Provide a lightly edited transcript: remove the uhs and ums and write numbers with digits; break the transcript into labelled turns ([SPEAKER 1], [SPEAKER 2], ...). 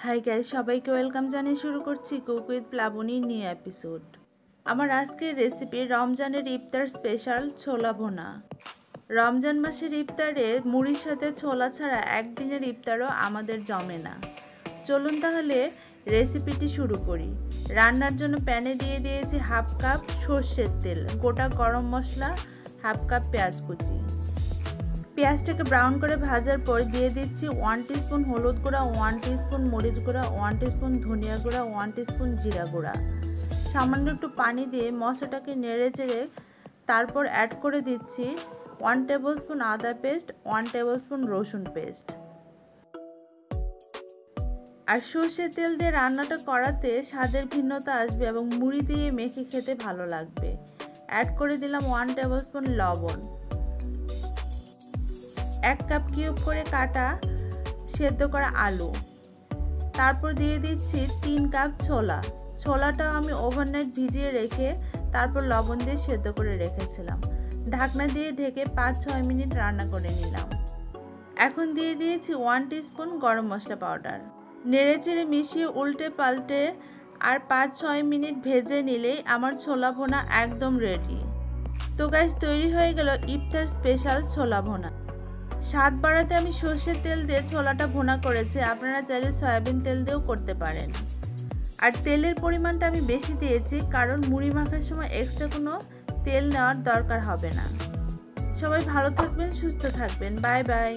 [SPEAKER 1] Hi guys, সবাইকে welcome জানিয়ে শুরু করছি cook with Plabani new episode. আমার আজকের রেসিপি রমজানের ইফতার স্পেশাল ছোলা ভুনা। রমজান মাসের ইফতারে মুড়ির সাথে ছোলা ছাড়া একদিনের ইফতারও আমাদের জমে না। চলুন তাহলে রেসিপিটি শুরু করি। রান্নার জন্য প্যানে দিয়ে দিয়েছি হাফ কাপ সর্ষের তেল, গোটা গরম মশলা, হাফ কাপ পেঁয়াজ কুচি। পেঁয়াজটাকে ব্রাউন করে ভাজার পর দিয়ে দিচ্ছি 1 টিস্পুন হলুদ গুঁড়া, 1 টিস্পুন মরিচ গুঁড়া, 1 টিস্পুন ধনিয়া গুঁড়া, 1 টিস্পুন জিরা গুঁড়া। সামান্য একটু পানি দিয়ে মশলাটাকে নেড়ে চেড়ে তারপর অ্যাড করে দিচ্ছি 1 টেবিলস্পুন আদা পেস্ট, 1 টেবিলস্পুন রসুন পেস্ট। আর সর্ষের তেল দিয়ে রান্নাটা করাতে স্বাদের ভিন্নতা আসবে এবং মুড়ি দিয়ে মেখে খেতে ভালো লাগবে। অ্যাড করে দিলাম 1 টেবিলস্পুন লবণ, 1 কাপ কিউব করে কাটা সেদ্ধ করা আলু, তারপর দিয়ে দিচ্ছি 3 কাপ ছোলাটাও আমি ওভারনাইট ভিজিয়ে রেখে তারপর লবণ দিয়ে সেদ্ধ করে রেখেছিলাম। ঢাকনা দিয়ে ঢেকে 5-6 মিনিট রান্না করে নিলাম। এখন দিয়ে দিয়েছি 1 টিস্পুন গরম মশলা পাউডার। নেড়েচেড়ে মিশিয়ে উল্টে পাল্টে আর 5-6 মিনিট ভেজে নিলেই আমার ছোলা ভুনা একদম রেডি। তো গাইস, তৈরি হয়ে গেল ইফতার স্পেশাল ছোলা ভুনা। স্বাদ বাড়াতে আমি সর্ষের তেল দিয়ে ছোলাটা ভুনা করেছি, আপনারা চাইলে সয়াবিন তেল দিয়েও করতে পারেন। আর তেলের পরিমাণটা আমি বেশি দিয়েছি কারণ মুড়ি মাখার সময় এক্সট্রা কোনো তেল নেওয়ার দরকার হবে না। সবাই ভালো থাকবেন, সুস্থ থাকবেন, বাই বাই।